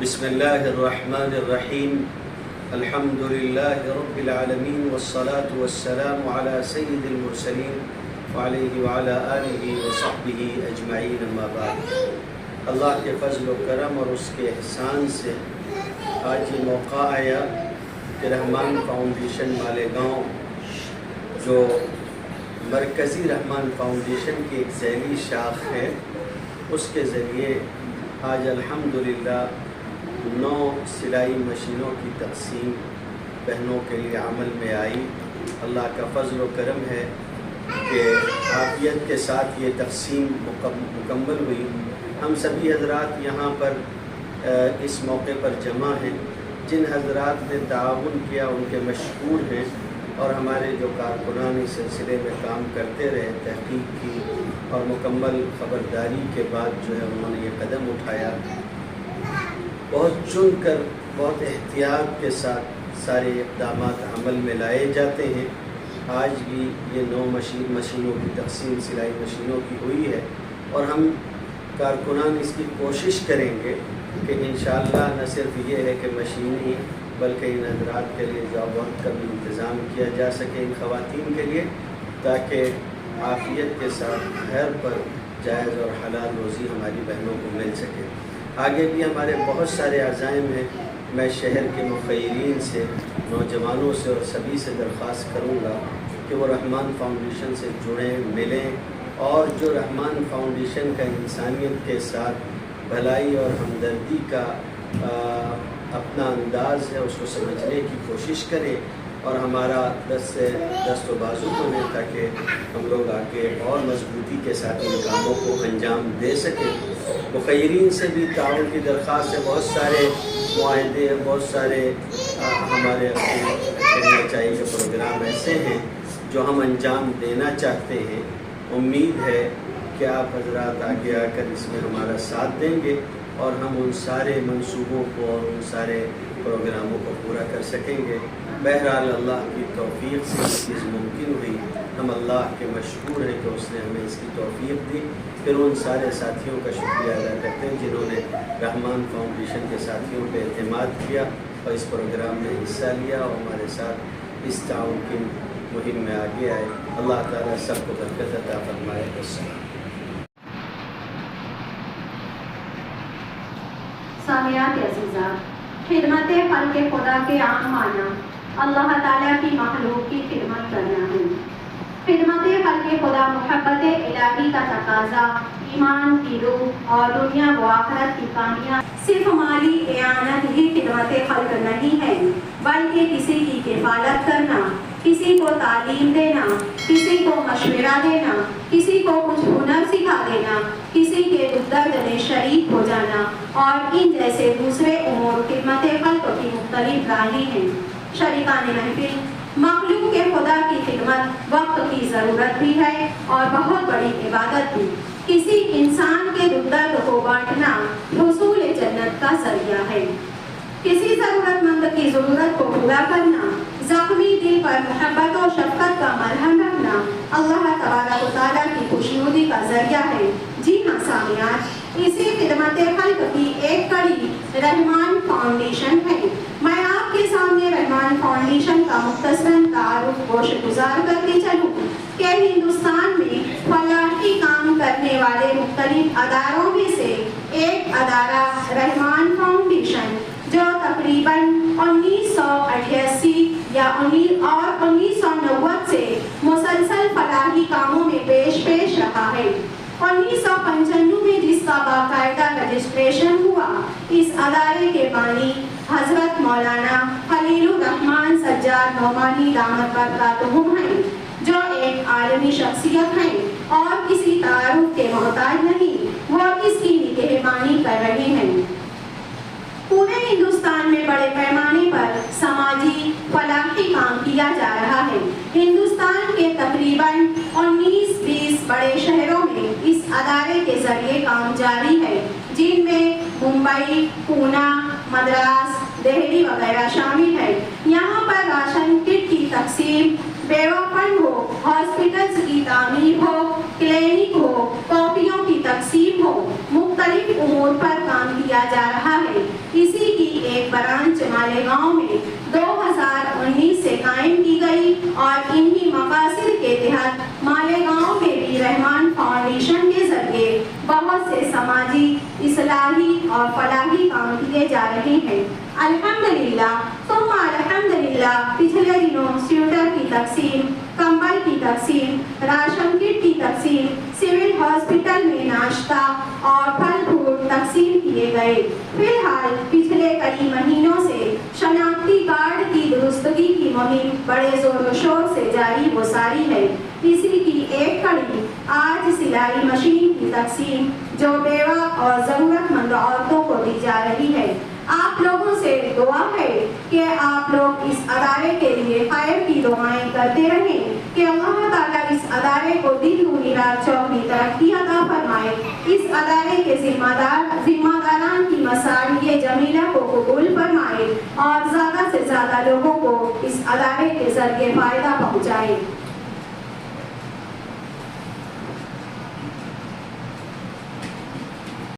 بسم اللہ الرحمن الرحیم الحمد للہ رب العالمین والصلاة والسلام علی سید المرسلین وعلیہ وعلی آلہ وصحبہ اجمعین اما بعد۔ اللہ کے فضل و کرم اور اس کے احسان سے آج یہ موقع آیا کہ رحمان فاؤنڈیشن مالیگاؤں جو مرکزی رحمان فاؤنڈیشن کی ایک ذیلی شاخ ہے، اس کے ذریعے آج الحمدللہ 9 سلائی مشینوں کی تقسیم بہنوں کے لیے عمل میں آئی۔ اللہ کا فضل و کرم ہے کہ عافیت کے ساتھ یہ تقسیم مکمل ہوئی۔ ہم سبھی حضرات یہاں پر اس موقع پر جمع ہیں، جن حضرات نے تعاون کیا ان کے مشکور ہیں، اور ہمارے جو کارکنان اس سلسلے میں کام کرتے رہے، تحقیق کی اور مکمل خبرداری کے بعد جو ہے انہوں نے یہ قدم اٹھایا۔ بہت چن کر بہت احتیاط کے ساتھ سارے اقدامات عمل میں لائے جاتے ہیں۔ آج بھی یہ 9 مشینوں کی تقسیم سلائی مشینوں کی ہوئی ہے، اور ہم کارکنان اس کی کوشش کریں گے کہ انشاءاللہ نہ صرف یہ ہے کہ مشین ہی بلکہ ان حضرات کے لیے جاب وقت کا بھی انتظام کیا جا سکے ان خواتین کے لیے، تاکہ عافیت کے ساتھ گھر پر جائز اور حلال روزی ہماری بہنوں کو مل سکے۔ آگے بھی ہمارے بہت سارے عزائم ہیں۔ میں شہر کے مخیرین سے، نوجوانوں سے اور سبھی سے درخواست کروں گا کہ وہ رحمان فاؤنڈیشن سے جڑیں، ملیں، اور جو رحمان فاؤنڈیشن کا انسانیت کے ساتھ بھلائی اور ہمدردی کا اپنا انداز ہے اس کو سمجھنے کی کوشش کریں، اور ہمارا دست و بازو بنے تاکہ ہم لوگ آگے اور مضبوطی کے ساتھ ان کاموں کو انجام دے سکیں۔ مخیرین سے بھی تعاون کی درخواست ہے۔ بہت سارے معاہدے، بہت سارے ہمارے کہنا چاہیے کہ پروگرام ایسے ہیں جو ہم انجام دینا چاہتے ہیں۔ امید ہے کہ آپ حضرات آگے آ کر اس میں ہمارا ساتھ دیں گے، اور ہم ان سارے منصوبوں کو اور ان سارے پروگراموں کو پورا کر سکیں گے۔ بہرحال اللہ کی توفیق سے یہ چیز ممکن ہوئی۔ ہم اللہ کے مشکور ہیں کہ اس نے ہمیں اس کی توفیق دی۔ پھر ان سارے ساتھیوں کا شکریہ ادا کرتے ہیں جنہوں نے رحمان فاؤنڈیشن کے ساتھیوں پہ اعتماد کیا اور اس پروگرام میں حصہ لیا اور ہمارے ساتھ اس تعاون کی مہم میں آگے آئے۔ اللہ تعالیٰ سب کو برکت عطا فرمائے۔ السلام۔ سامعات عزیزات، خدمت خلق خدا کے عام معنی اللہ تعالیٰ کی مخلوق کی خدمت کرنا ہے۔ خدمت خلق خدا محبت الہی کا تقاضا، ایمان کی روح اور دنیا و آخرت کی کامیابی۔ صرف مالی اعانت ہی خدمت خلق نہیں ہے، بلکہ کسی کی کفالت کرنا، کسی کو تعلیم دینا، کسی کو مشورہ دینا، کسی کو کچھ ہنر سکھا دینا، کسی کے دکھ درد میں شریک ہو جانا، اور ان جیسے دوسرے امور خدمت خلق کی مختلف راہیں ہیں۔ شریکان محفل، مخلوق کے خدا کی خدمت وقت کی ضرورت بھی ہے اور بہت بڑی عبادت بھی۔ کسی انسان کے دکھ درد کو بانٹنا حصول جنت کا ذریعہ ہے۔ کسی ضرورت مند کی ضرورت کو پورا کرنا، زخمی دل پر محبت و شفقت کا مرہم رکھنا اللہ تبارک و تعالیٰ کی خوشنودی کا ذریعہ ہے۔ جی ہاں سامعات، اسی خدمت خلق کی ایک کڑی رحمان فاؤنڈیشن ہے۔ میں آپ کے سامنے رحمان فاؤنڈیشن کا مختصراً تعارف گزار کرتے چلوں کہ ہندوستان میں فلاحی کام کرنے والے مختلف اداروں میں سے ایک ادارہ رحمان فاؤنڈیشن، جو تقریباً 1988 یا 1990 سے مسلسل فلاحی کاموں میں پیش رہا ہے۔ 1995 میں جس کا باقاعدہ رجسٹریشن ہوا، اس ادارے کے بانی حضرت مولانا خلیل الرحمان سجاد نعمانی دامت برکاتہم ہیں، جو ایک عالمی شخصیت ہیں اور کسی تعارف کے محتاج نہیں۔ وہ اس کی نگہبانی کر رہے ہیں۔ پورے ہندوستان میں بڑے پیمانے پر سماجی فلاحی کام کیا جا رہا ہے۔ ہندوستان کے تقریباً 19-20 بڑے شہروں میں اس ادارے کے ذریعے کام جاری ہے، جن میں ممبئی، پونا، مدراس، دہلی وغیرہ شامل ہے۔ یہاں پر راشن کٹ کی تقسیم، بیوہ فنڈ ہو، ہاسپٹلز کی تعمیر ہو، کلینک ہو، کاپیوں کی تقسیم ہو، مختلف مختلف امور پر کام کیا جا رہا ہے۔ اسی کی ایک برانچ مالیگاؤں میں 2019 سے قائم کی گئی اور انہی مقاصد کے تحت مالیگاؤں میں بھی رحمان فاؤنڈیشن کے ذریعے بہت سے سماجی، اصلاحی اور فلاحی کام کیے جا رہے ہیں۔ الحمدللہ ثم الحمدللہ پچھلے دنوں سویٹر کی تقسیم، کمبل کی تقسیم، راشن کٹ کی تقسیم، سول ہاسپٹل میں ناشتہ اور پھل فروٹ تقسیم کیے گئے۔ فی الحال پچھلے کئی مہینوں سے شناختی کارڈ کی درستگی کی مہم بڑے زور و شور سے جاری و ساری ہے۔ اسی کی ایک کڑی آج سلائی مشین کی تقسیم جو بیوہ اور ضرورت مند عورتوں کو دی جا رہی ہے۔ آپ لوگوں سے دعا ہے کہ آپ لوگ اس ادارے کے لیے خیر کی دعائیں کرتے رہیں کہ اللہ تعالیٰ اس ادارے کو دن دگنی رات چوگنی ترقی عطا فرمائے۔ اس ادارے کے ذمہ داران کی مساعی جمیلہ کو قبول فرمائے اور زیادہ سے زیادہ لوگوں کو اس ادارے کے ذریعے فائدہ پہنچائے۔